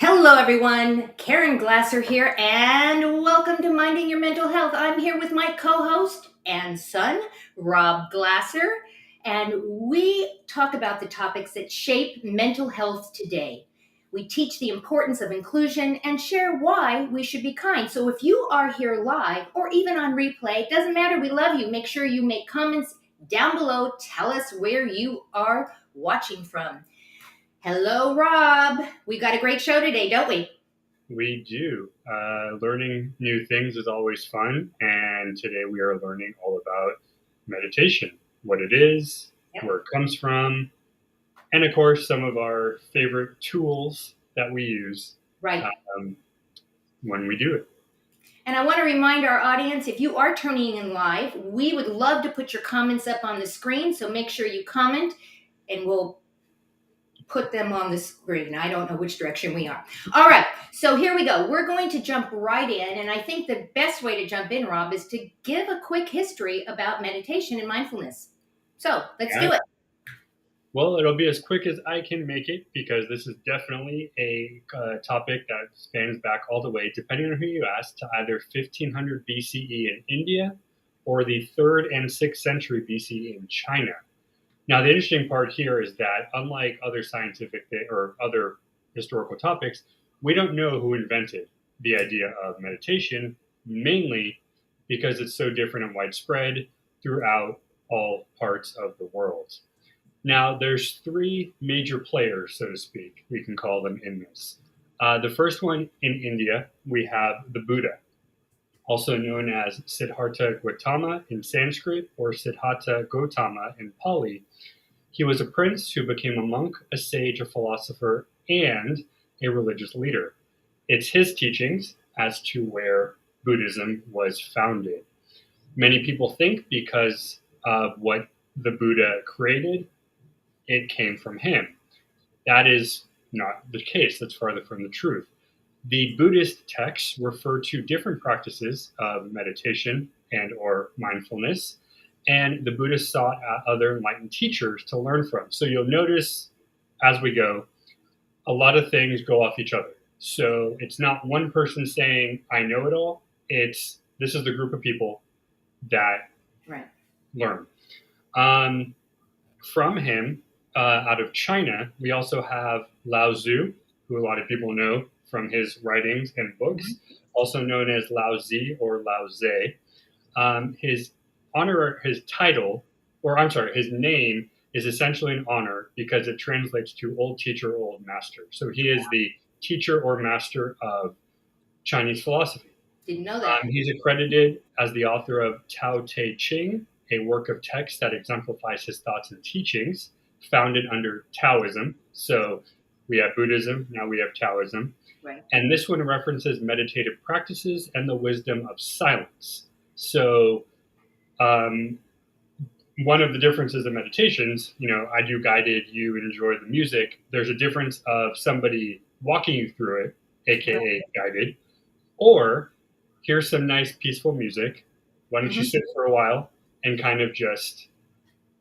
Hello, everyone. Karen Glasser here, and welcome to Minding Your Mental Health. I'm here with my co-host and son, Rob Glasser, and we talk about the topics that shape mental health today. We teach the importance of inclusion and share why we should be kind. So if you are here live or even on replay, it doesn't matter. We love you. Make sure you make comments down below. Tell us where you are watching from. Hello, Rob. We got a great show today, don't we? We do. Learning new things is always fun, and today we are learning all about meditation, what it is, where it comes from, and of course, some of our favorite tools that we use when we do it. And I want to remind our audience, if you are tuning in live, we would love to put your comments up on the screen, so make sure you comment, and we'll put them on the screen. I don't know which direction we are. All right, so here we go. We're going to jump right in, and I think the best way to jump in, Rob, is to give a quick history about meditation and mindfulness. So let's do it. Well, it'll be as quick as I can make it because this is definitely a topic that spans back all the way, depending on who you ask, to either 1500 BCE in India or the 3rd and 6th century BCE in China. Now, the interesting part here is that unlike other scientific or other historical topics, we don't know who invented the idea of meditation, mainly because it's so different and widespread throughout all parts of the world. Now, there's 3 major players, so to speak, we can call them in this. The first one in India, we have the Buddha, also known as Siddhartha Gautama in Sanskrit or Siddhartha Gautama in Pali. He was a prince who became a monk, a sage, a philosopher, and a religious leader. It's his teachings as to where Buddhism was founded. Many people think because of what the Buddha created, it came from him. That is not the case. That's farther from the truth. The Buddhist texts refer to different practices of meditation and or mindfulness, and the Buddhists sought other enlightened teachers to learn from. So you'll notice as we go, a lot of things go off each other. So it's not one person saying, I know it all. This is the group of people that learn. From him, out of China, we also have Lao Tzu, who a lot of people know from his writings and books, also known as Lao Tzu or Lao Tse. His name is essentially an honor because it translates to old teacher, old master. So he is the teacher or master of Chinese philosophy. Didn't know that. He's accredited as the author of Tao Te Ching, a work of text that exemplifies his thoughts and teachings, founded under Taoism. So we have Buddhism, now we have Taoism. Right. And this one references meditative practices and the wisdom of silence. So one of the differences of meditations, I do guided, you enjoy the music. There's a difference of somebody walking you through it, aka guided, or here's some nice peaceful music. Why don't you sit for a while and kind of just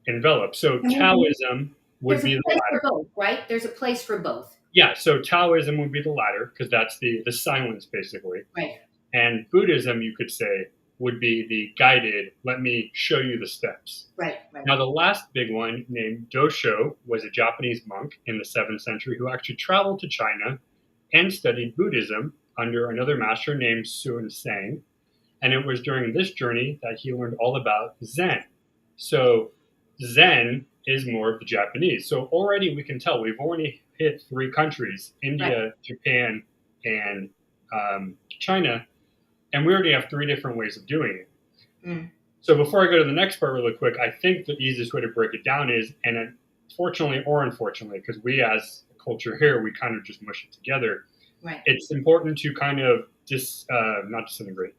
envelop? So Taoism would be the latter. For both, right? There's a place for both. Yeah, so Taoism would be the latter because that's the silence basically. Right. And Buddhism, you could say, would be the guided, let me show you the steps. Right. Now, the last big one, named Dosho, was a Japanese monk in the 7th century who actually traveled to China and studied Buddhism under another master named Sun Sang. And it was during this journey that he learned all about Zen. So Zen is more of the Japanese. So already we can tell we've already hit 3 countries, India, Japan, and China. And we already have 3 different ways of doing it. So before I go to the next part really quick, I think the easiest way to break it down is, and fortunately or unfortunately, because we as a culture here, we kind of just mush it together. Right. It's important to kind of separate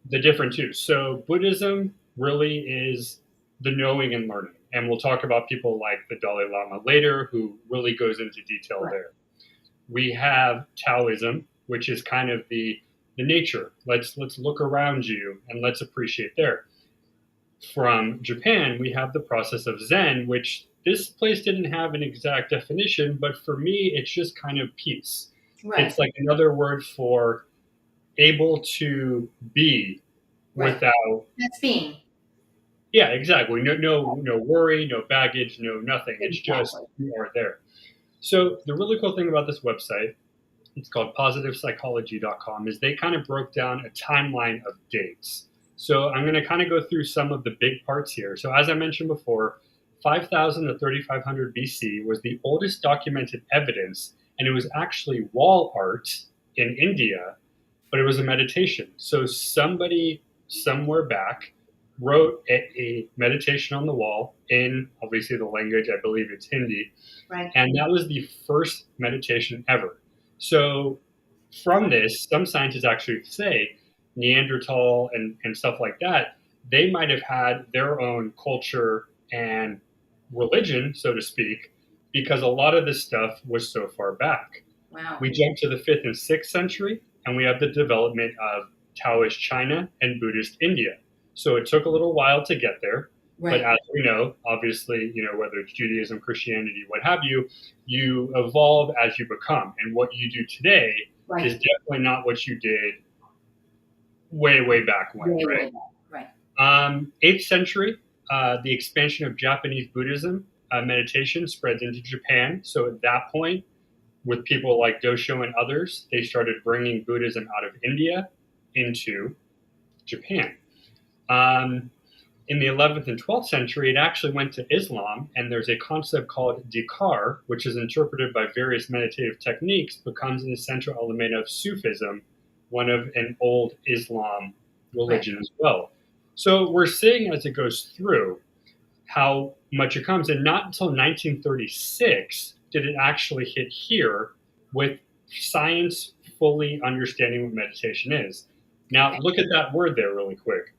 the different two. So Buddhism really is the knowing and learning. And we'll talk about people like the Dalai Lama later, who really goes into detail there. We have Taoism, which is kind of the nature. Let's look around you and let's appreciate there. From Japan, we have the process of Zen, which this place didn't have an exact definition, but for me, it's just kind of peace. Right. It's like another word for able to be Right. without. That's being. Yeah, exactly. No worry, no baggage, no nothing. It's just Exactly. you are there. So the really cool thing about this website, it's called positivepsychology.com, is they kind of broke down a timeline of dates. So I'm going to kind of go through some of the big parts here. So as I mentioned before, 5,000 to 3,500 BC was the oldest documented evidence, and it was actually wall art in India, but it was a meditation. So somebody somewhere back wrote a meditation on the wall in obviously the language, I believe it's Hindi, Right. and that was the first meditation ever. So from this, some scientists actually say Neanderthal and stuff like that, they might have had their own culture and religion, so to speak, because a lot of this stuff was so far back. Wow. We jump to the 5th and 6th century, and we have the development of Taoist China and Buddhist India. So it took a little while to get there. Right. But as we know, obviously, whether it's Judaism, Christianity, what have you, you evolve as you become. And what you do today Right. is definitely not what you did way back when, Way, right? way back. Right. 8th century, the expansion of Japanese Buddhism meditation spreads into Japan. So at that point, with people like Dosho and others, they started bringing Buddhism out of India into Japan. In the 11th and 12th century, it actually went to Islam, and there's a concept called dhikar, which is interpreted by various meditative techniques, becomes an essential element of Sufism, one of an old Islam religion as well. So we're seeing as it goes through how much it comes, and not until 1936 did it actually hit here with science fully understanding what meditation is. Now, look at that word there really quick.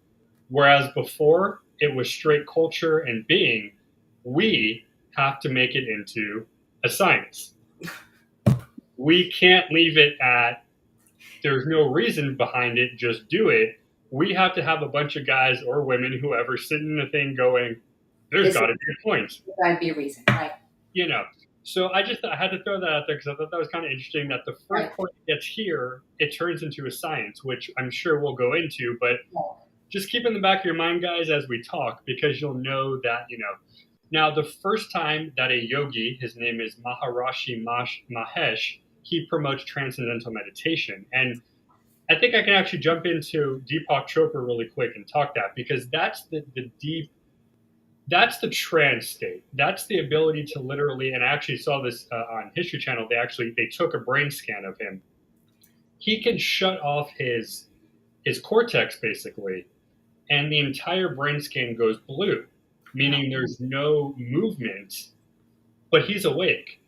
Whereas before it was straight culture and being, we have to make it into a science. We can't leave it at, there's no reason behind it, just do it. We have to have a bunch of guys or women, whoever, sitting in the thing going, there's got to be a point. There's got to be a reason, right? So I had to throw that out there because I thought that was kind of interesting that the first point it gets here, it turns into a science, which I'm sure we'll go into, but just keep in the back of your mind, guys, as we talk, because you'll know that, Now, the first time that a yogi, his name is Maharishi Mahesh, he promotes transcendental meditation. And I think I can actually jump into Deepak Chopra really quick and talk that, because that's the deep, that's the trance state. That's the ability to literally, and I actually saw this on History Channel, they took a brain scan of him. He can shut off his cortex, basically, and the entire brain scan goes blue, meaning there's no movement, but he's awake.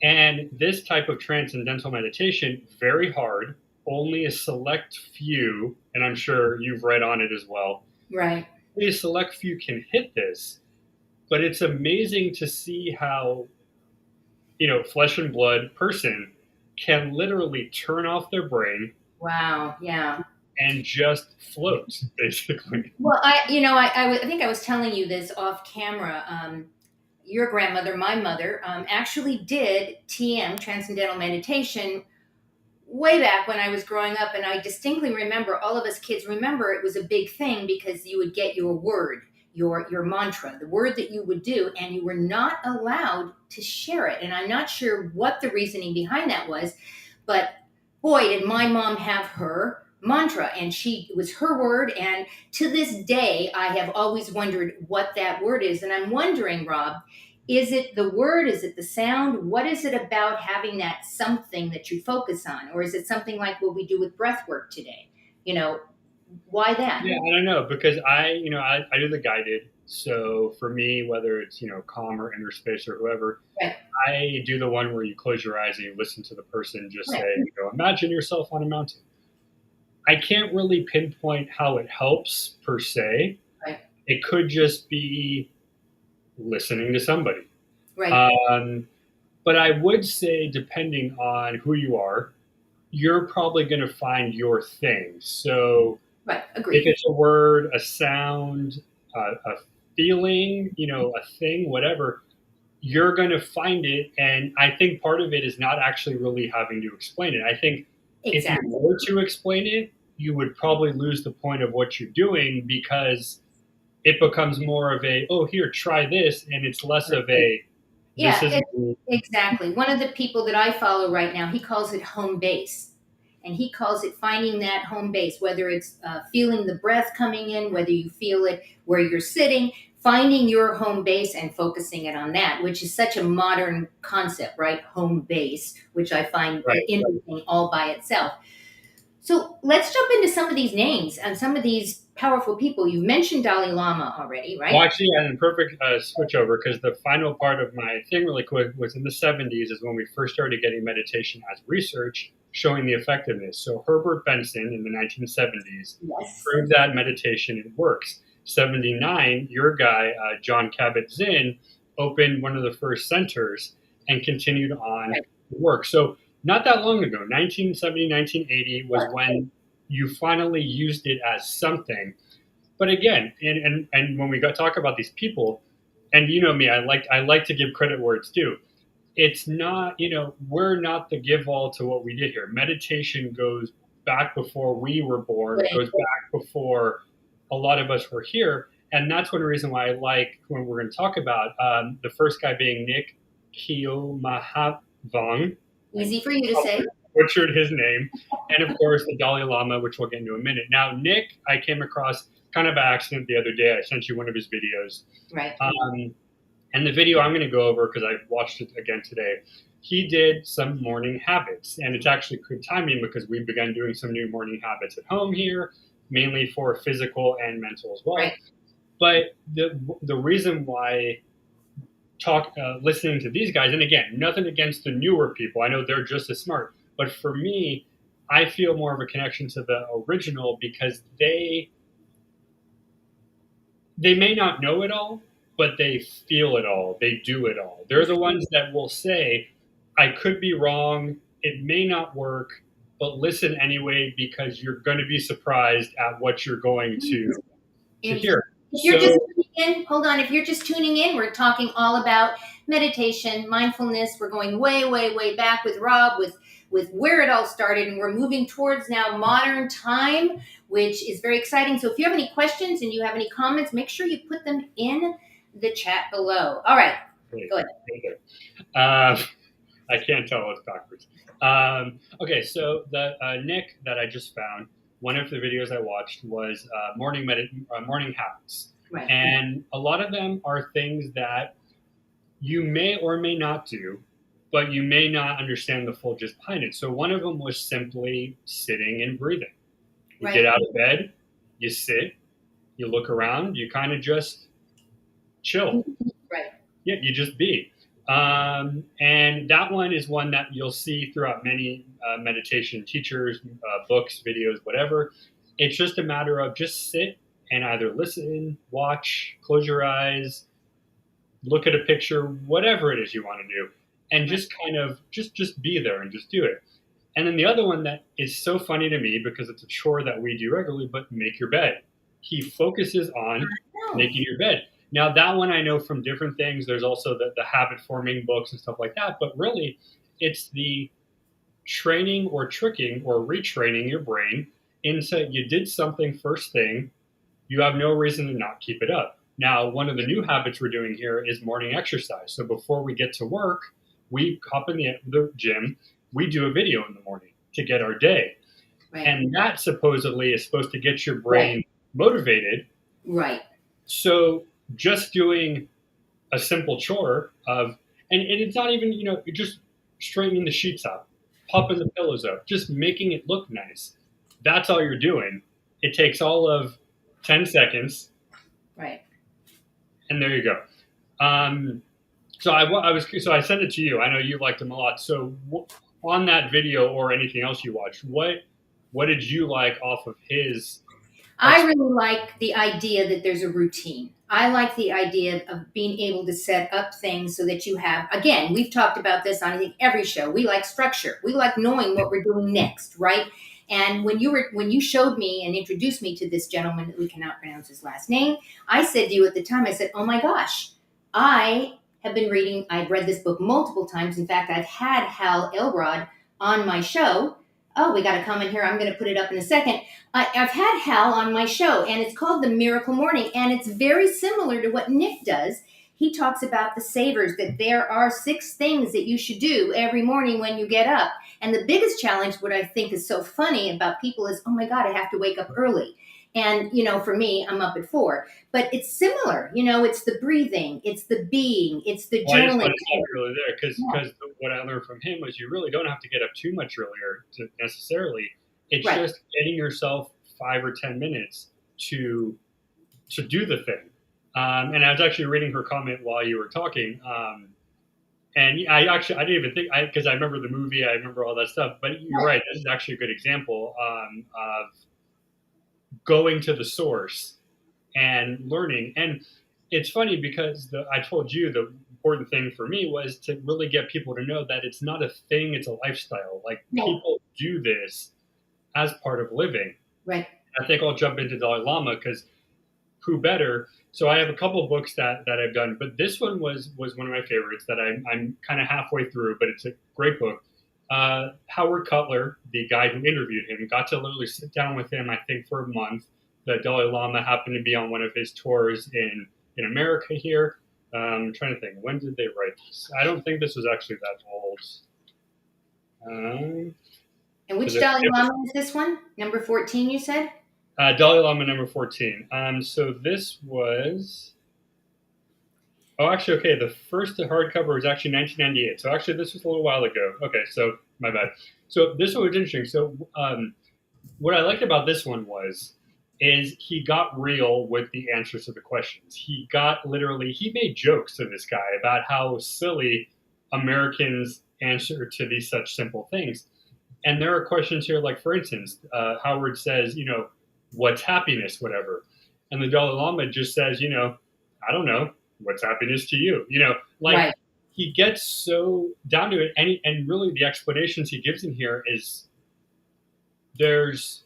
And this type of transcendental meditation, very hard, only a select few, and I'm sure you've read on it as well. Right. Only a select few can hit this, but it's amazing to see how, flesh and blood person can literally turn off their brain. Wow. Yeah. And just float, basically. Well, I think I was telling you this off camera. Your grandmother, my mother, actually did TM, Transcendental Meditation, way back when I was growing up. And I distinctly remember, all of us kids remember, it was a big thing because you would get your word, your mantra, the word that you would do, and you were not allowed to share it. And I'm not sure what the reasoning behind that was, but boy, did my mom have her mantra, and it was her word. And to this day, I have always wondered what that word is. And I'm wondering, Rob, is it the word? Is it the sound? What is it about having that something that you focus on? Or is it something like what we do with breath work today? Why that? Yeah, I don't know, because I do the guided. So for me, whether it's, Calm or Inner Space or whoever, right. I do the one where you close your eyes and you listen to the person just say, imagine yourself on a mountain. I can't really pinpoint how it helps per se. Right. It could just be listening to somebody. Right. But I would say, depending on who you are, you're probably going to find your thing. So right. Agreed. If it's a word, a sound, a feeling, a thing, whatever, you're going to find it. And I think part of it is not actually really having to explain it. I think if you were to explain it, you would probably lose the point of what you're doing, because it becomes more of a, oh, here, try this. And it's less of a, this Yeah, is exactly. One of the people that I follow right now, he calls it home base. And he calls it finding that home base, whether it's feeling the breath coming in, whether you feel it where you're sitting, finding your home base and focusing it on that, which is such a modern concept, right? Home base, which I find right. interesting all by itself. So let's jump into some of these names and some of these powerful people. You mentioned Dalai Lama already, right? Well, actually, yeah, and perfect switch over, because the final part of my thing, really quick, was in the 70s is when we first started getting meditation as research showing the effectiveness. So Herbert Benson in the 1970s proved that meditation, it works. 79, your guy, John Kabat-Zinn, opened one of the first centers and continued on the work. So not that long ago, 1970, 1980 was when you finally used it as something. But again, and when we talk about these people, and you know me, I like to give credit where it's due. It's not, we're not the give all to what we did here. Meditation goes back before we were born. It goes back before a lot of us were here. And that's one reason why I like, when we're going to talk about the first guy being Nick Vong. Easy for you to say. Butchered his name. And of course, the Dalai Lama, which we'll get into in a minute. Now, Nick, I came across kind of by accident the other day. I sent you one of his videos. Right. And the video I'm going to go over, because I watched it again today, he did some morning habits. And it's actually good timing, because we've begun doing some new morning habits at home here, mainly for physical and mental as well. Right. But the reason why listening to these guys, and again, nothing against the newer people, I know they're just as smart, but for me, I feel more of a connection to the original, because they may not know it all, but they feel it all. They do it all. They're the ones that will say, I could be wrong. It may not work, but listen anyway, because you're going to be surprised at what you're going to hear. If you're just tuning in, hold on. If you're just tuning in, we're talking all about meditation, mindfulness. We're going way, way, way back with Rob, with where it all started, and we're moving towards now modern time, which is very exciting. So if you have any questions and you have any comments, make sure you put them in the chat below. All right, go ahead. I can't tell it's backwards. Okay, so the Nick that I just found, one of the videos I watched was morning habits. Right. And a lot of them are things that you may or may not do, but you may not understand the full gist behind it. So one of them was simply sitting and breathing. You get out of bed, you sit, you look around, you kind of just chill. Right. Yeah, you just be. And that one is one that you'll see throughout many meditation teachers, books, videos, whatever. It's just a matter of just sit and either listen, watch, close your eyes, look at a picture, whatever it is you want to do, and just kind of just be there and just do it. And then the other one that is so funny to me, because it's a chore that we do regularly, but make your bed. He focuses on making your bed. Now, that one I know from different things. There's also the habit-forming books and stuff like that. But really, it's the training or tricking or retraining your brain into, you did something first thing, you have no reason to not keep it up. Now, one of the new habits we're doing here is morning exercise. So before we get to work, we hop in the gym, we do a video in the morning to get our day. Right. And that supposedly is supposed to get your brain motivated. Right. So just doing a simple chore of, and it's not even, just straightening the sheets up, popping the pillows up, just making it look nice. That's all you're doing. It takes all of 10 seconds. Right. And there you go. So I sent it to you. I know you liked them a lot. So on that video or anything else you watched, what did you like off of his? I really like the idea that there's a routine. I like the idea of being able to set up things so that you have, again, we've talked about this on, I think, every show. We like structure. We like knowing what we're doing next, right? And when you showed me and introduced me to this gentleman that we cannot pronounce his last name, I said to you at the time, I said, oh my gosh, I have been reading. I've read this book multiple times. In fact, I've had Hal Elrod on my show. Oh, we got a comment here. I'm going to put it up in a second. I've had Hal on my show, and it's called The Miracle Morning, and it's very similar to what Nick does. He talks about the savers, that there are 6 things that you should do every morning when you get up. And the biggest challenge, what I think is so funny about people is, oh my God, I have to wake up early. And, for me, I'm up at 4. But it's similar. It's the breathing, it's the being, it's the journaling. It's not really there because what I learned from him was you really don't have to get up too much earlier to necessarily. It's just getting yourself 5 or 10 minutes to do the thing. And I was actually reading her comment while you were talking. And I didn't even think, because I remember the movie, I remember all that stuff. But you're right. This is actually a good example of going to the source and learning. And it's funny because I told you the important thing for me was to really get people to know that it's not a thing, it's a lifestyle. Like people do this as part of living. Right. I think I'll jump into Dalai Lama because who better? So I have a couple of books that I've done, but this one was one of my favorites that I'm kind of halfway through, but it's a great book. Howard Cutler, the guy who interviewed him, got to literally sit down with him, I think, for a month. The Dalai Lama happened to be on one of his tours in America here. I'm trying to think, when did they write this? I don't think this was actually that old. And which Dalai Lama is this one? Number 14, you said? Dalai Lama number 14. So this was... Oh, actually, okay, the first hardcover was actually 1998. So actually, this was a little while ago. Okay, so my bad. So this one was interesting. So what I liked about this one is he got real with the answers to the questions. He made jokes to this guy about how silly Americans answer to these such simple things. And there are questions here, like, for instance, Howard says, what's happiness, whatever. And the Dalai Lama just says, I don't know. What's happiness to you? He gets so down to it. And really the explanations he gives in here is there's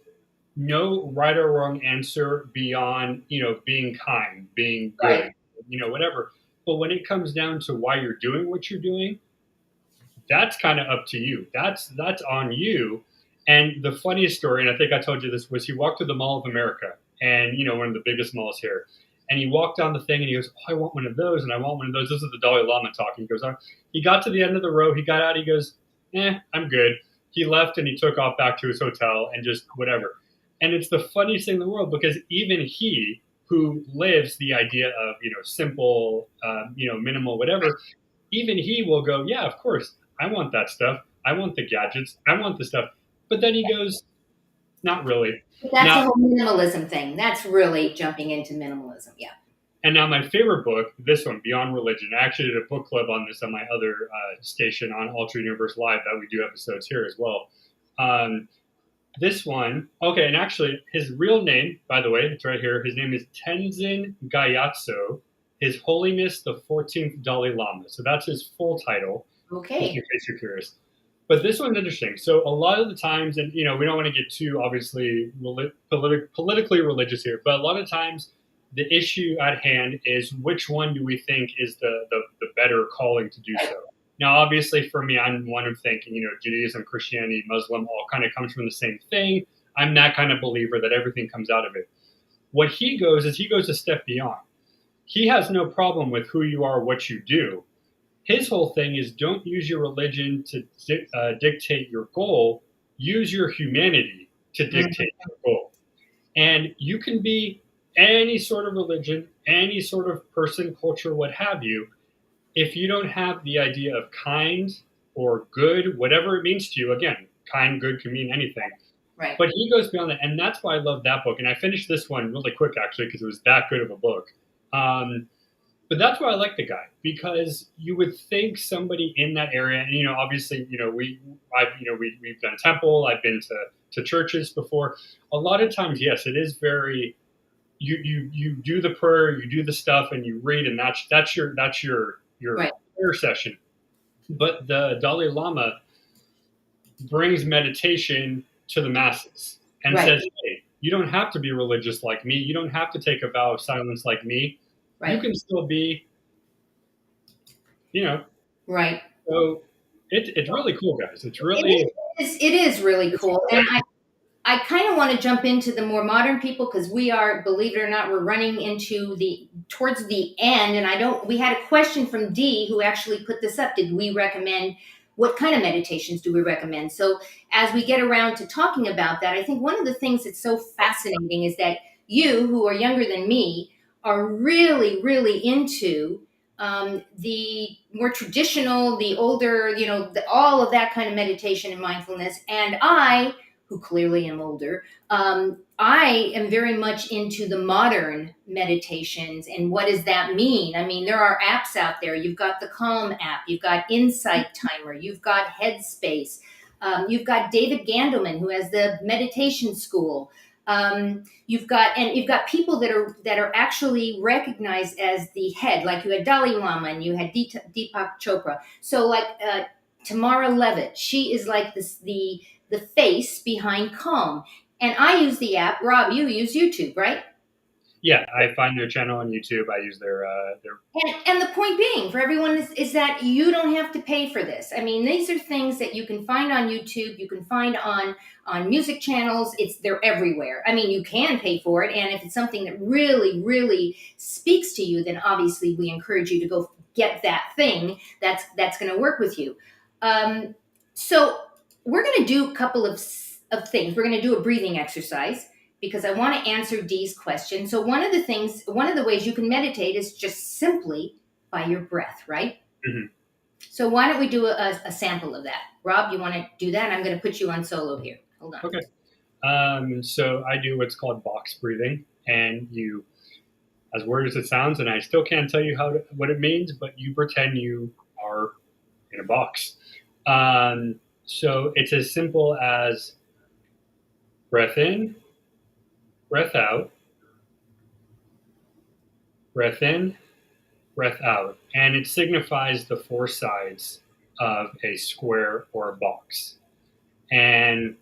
no right or wrong answer beyond, being kind, being good, whatever. But when it comes down to why you're doing what you're doing, that's kind of up to you. That's on you. And the funniest story, and I think I told you this, was he walked through the Mall of America, and one of the biggest malls here. And he walked down the thing, and he goes, "Oh, I want one of those, and I want one of those." This is the Dalai Lama talking. He goes, he got to the end of the row. He got out. He goes, I'm good. He left, and he took off back to his hotel and just whatever. And it's the funniest thing in the world because even he, who lives the idea of, simple, minimal, whatever, even he will go, yeah, of course, I want that stuff. I want the gadgets. I want the stuff. But then he goes, not really. That's a whole minimalism thing. That's really jumping into minimalism. Yeah. And now my favorite book, this one, Beyond Religion. I actually did a book club on this on my other station on Ultra Universe Live that we do episodes here as well. This one, okay, and actually his real name, by the way, it's right here. His name is Tenzin Gyatso, His Holiness the 14th Dalai Lama. So that's his full title. Okay. In case you're curious. But this one's interesting. So a lot of the times, and we don't want to get too obviously politically religious here, but a lot of times the issue at hand is which one do we think is the better calling to do so. Now, obviously, for me, I'm one of thinking, Judaism, Christianity, Muslim, all kind of comes from the same thing. I'm that kind of believer that everything comes out of it. What he goes a step beyond. He has no problem with who you are, what you do. His whole thing is don't use your religion to dictate your goal. Use your humanity to dictate your goal. And you can be any sort of religion, any sort of person, culture, what have you. If you don't have the idea of kind or good, whatever it means to you, again, kind, good can mean anything. Right. But he goes beyond that. And that's why I love that book. And I finished this one really quick, actually, because it was that good of a book. But that's why I like the guy, because you would think somebody in that area, and obviously, we've done temple, I've been to churches before. A lot of times, yes, it is very. You do the prayer, you do the stuff, and you read, and that's your right. Prayer session. But the Dalai Lama brings meditation to the masses and says, "Hey, you don't have to be religious like me. You don't have to take a vow of silence like me." Right. You can still be you know. Right. So it's really cool, guys. It's really It is really it's cool. And I kind of want to jump into the more modern people because we are, believe it or not, we're running into towards the end. And we had a question from Dee who actually put this up. Did we recommend, what kind of meditations do we recommend? So as we get around to talking about that, I think one of the things that's so fascinating is that you, who are younger than me, are really, really into the more traditional, the older, all of that kind of meditation and mindfulness. And I, who clearly am older, I am very much into the modern meditations. And what does that mean? I mean, there are apps out there. You've got the Calm app, you've got Insight Timer, you've got Headspace, you've got David Gandelman, who has the meditation school. You've got people that are actually recognized as the head, like you had Dalai Lama and you had Deepak Chopra. So like Tamara Levitt, she is like the face behind Calm. And I use the app. Rob, you use YouTube, right? yeah. I find their channel on YouTube. I use their And the point being for everyone is that you don't have to pay for this. I mean, these are things that you can find on YouTube, you can find on music channels. They're everywhere. I mean, you can pay for it, and if it's something that really, really speaks to you, then obviously we encourage you to go get that thing that's going to work with you. So we're going to do a couple of things. We're going to do a breathing exercise because I want to answer Dee's question. So one of the ways you can meditate is just simply by your breath, right? mm-hmm. So why don't we do a sample of that? Rob, you want to do that? I'm going to put you on solo here. Hold on. Okay. So I do what's called box breathing, and you, as weird as it sounds, and I still can't tell you what it means, but you pretend you are in a box. So it's as simple as breath in, breath out, breath in, breath out. And it signifies the four sides of a square or a box. And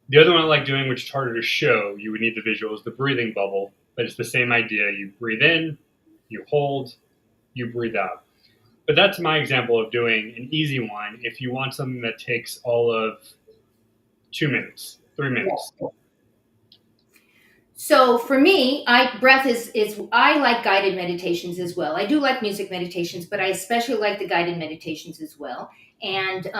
the other one I like doing, which is harder to show, you would need the visual, is the breathing bubble. But it's the same idea. You breathe in, you hold, you breathe out. But that's my example of doing an easy one if you want something that takes all of 2 minutes, 3 minutes. So for me, breath is I like guided meditations as well. I do like music meditations, but I especially like the guided meditations as well. And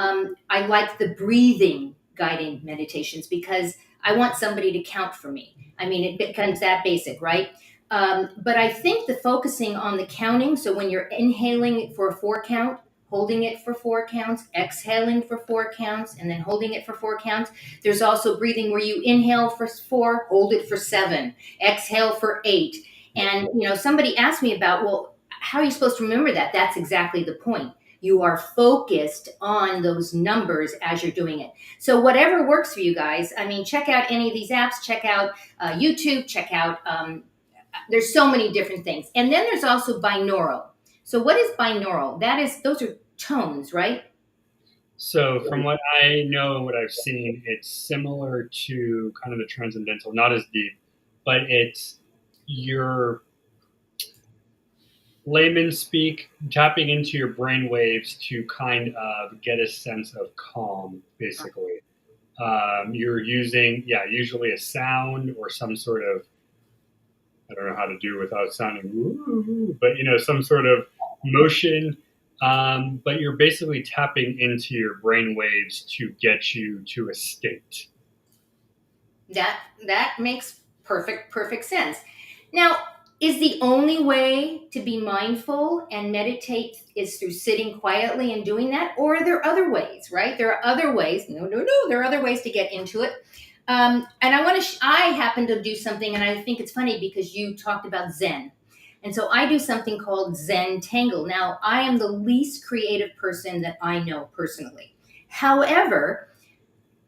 I like the breathing guiding meditations because I want somebody to count for me. I mean, it becomes that basic, right? But I think the focusing on the counting, so when you're inhaling for a 4 count, holding it for 4 counts, exhaling for 4 counts, and then holding it for 4 counts. There's also breathing where you inhale for 4, hold it for 7, exhale for 8. And somebody asked me about, well, how are you supposed to remember that? That's exactly the point. You are focused on those numbers as you're doing it. So whatever works for you guys. I mean, check out any of these apps. Check out YouTube. Check out. There's so many different things. And then there's also binaural. So what is binaural? Those are tones, right? So from what I know and what I've seen, it's similar to kind of the transcendental, not as deep, but it's your layman speak, tapping into your brain waves to kind of get a sense of calm, basically. You're using, usually a sound or some sort of, I don't know how to do without sounding, woo, but some sort of motion. But you're basically tapping into your brain waves to get you to a state. That makes perfect sense. Now, is the only way to be mindful and meditate is through sitting quietly and doing that, or are there other ways? Right? There are other ways. No. There are other ways to get into it. And I happen to do something, and I think it's funny because you talked about Zen. And so I do something called Zentangle. Now, I am the least creative person that I know personally. However,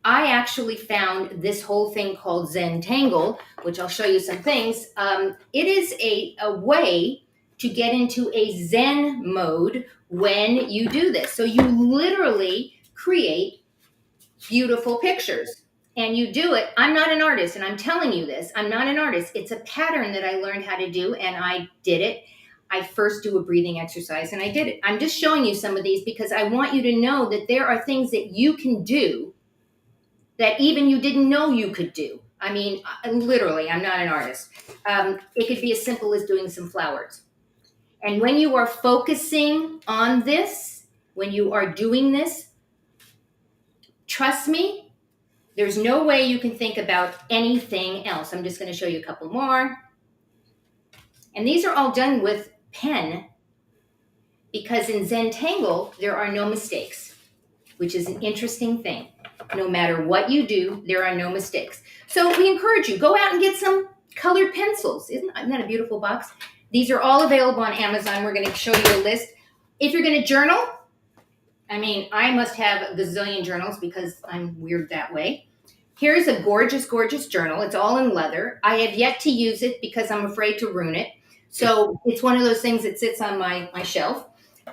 I actually found this whole thing called Zentangle, which I'll show you some things. It is a way to get into a Zen mode when you do this. So you literally create beautiful pictures. And you do it. I'm not an artist, and I'm telling you this. I'm not an artist. It's a pattern that I learned how to do, and I did it. I first do a breathing exercise, and I did it. I'm just showing you some of these because I want you to know that there are things that you can do that even you didn't know you could do. I mean, literally, I'm not an artist. It could be as simple as doing some flowers. And when you are focusing on this, when you are doing this, trust me, there's no way you can think about anything else. I'm just going to show you a couple more. And these are all done with pen because in Zentangle, there are no mistakes, which is an interesting thing. No matter what you do, there are no mistakes. So we encourage you, go out and get some colored pencils. Isn't that a beautiful box? These are all available on Amazon. We're going to show you a list. If you're going to journal, I mean, I must have a gazillion journals because I'm weird that way. Here's a gorgeous, gorgeous journal. It's all in leather. I have yet to use it because I'm afraid to ruin it. So it's one of those things that sits on my shelf.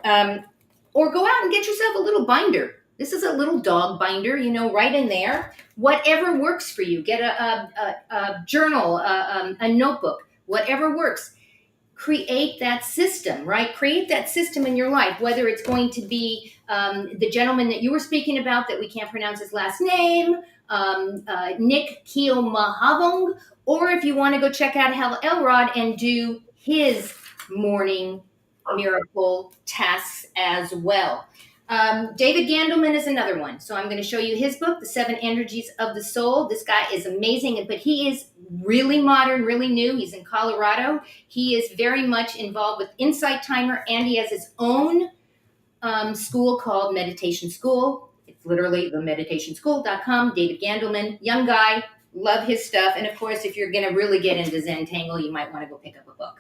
Or go out and get yourself a little binder. This is a little dog binder, right in there. Whatever works for you. Get a journal, a notebook, whatever works. Create that system, right? Create that system in your life, whether it's going to be the gentleman that you were speaking about that we can't pronounce his last name, Nick Keomahavong, or if you want to go check out Hal Elrod and do his morning miracle tasks as well. David Gandelman is another one. So I'm going to show you his book, The 7 Energies of the Soul. This guy is amazing, but he is really modern, really new. He's in Colorado. He is very much involved with Insight Timer, and he has his own school called Meditation School. It's literally themeditationschool.com. David Gandelman, young guy, love his stuff. And of course, if you're going to really get into Zentangle, you might want to go pick up a book.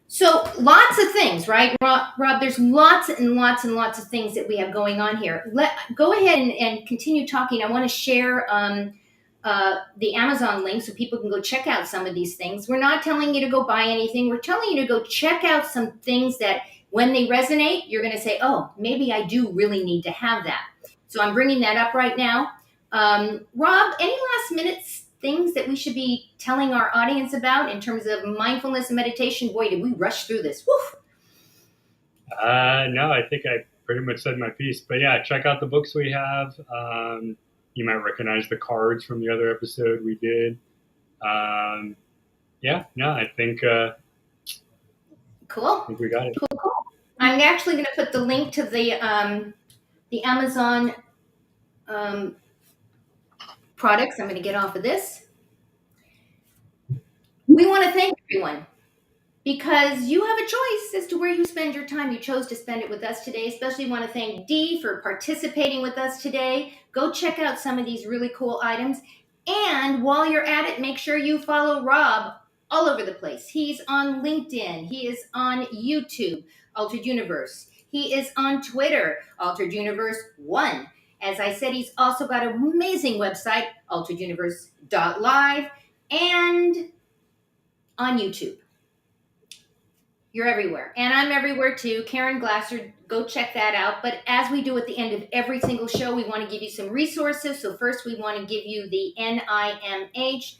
So lots of things, right, Rob? There's lots and lots and lots of things that we have going on here. Go ahead and continue talking. I want to share the Amazon link so people can go check out some of these things. We're not telling you to go buy anything. We're telling you to go check out some things that when they resonate, you're going to say, oh, maybe I do really need to have that. So I'm bringing that up right now. Rob, any last minutes things that we should be telling our audience about in terms of mindfulness and meditation? Boy, did we rush through this. Woof. No, I think I pretty much said my piece. But yeah, check out the books we have. You might recognize the cards from the other episode we did. I think cool. I think we got it. Cool. I'm actually going to put the link to the Amazon products. I'm going to get off of this. We want to thank everyone because you have a choice as to where you spend your time. You chose to spend it with us today. Especially want to thank Dee for participating with us today. Go check out some of these really cool items. And while you're at it, make sure you follow Rob all over the place. He's on LinkedIn. He is on YouTube, Altered Universe. He is on Twitter, Altered Universe 1. As I said, he's also got an amazing website, altereduniverse.live, and on YouTube. You're everywhere. And I'm everywhere too. Caren Glasser, go check that out. But as we do at the end of every single show, we want to give you some resources. So first we want to give you the NIMH.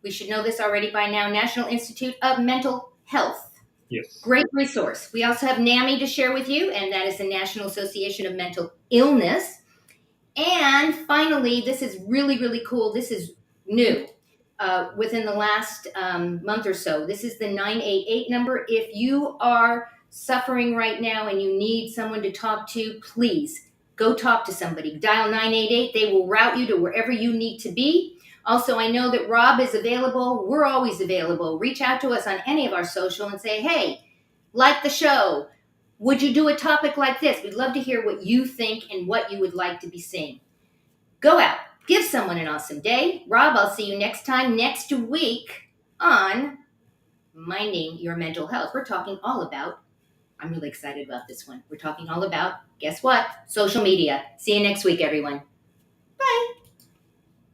We should know this already by now, National Institute of Mental Health. Yes. Great resource. We also have NAMI to share with you, and that is the National Association of Mental Illness. And finally, this is really, really cool. This is new within the last month or so. This is the 988 number. If you are suffering right now and you need someone to talk to, please go talk to somebody. Dial 988. They will route you to wherever you need to be. Also, I know that Rob is available. We're always available. Reach out to us on any of our social and say, hey, like the show. Would you do a topic like this? We'd love to hear what you think and what you would like to be seeing. Go out. Give someone an awesome day. Rob, I'll see you next time next week on Minding Your Mental Health. We're talking all about, I'm really excited about this one. We're talking all about, guess what? Social media. See you next week, everyone. Bye.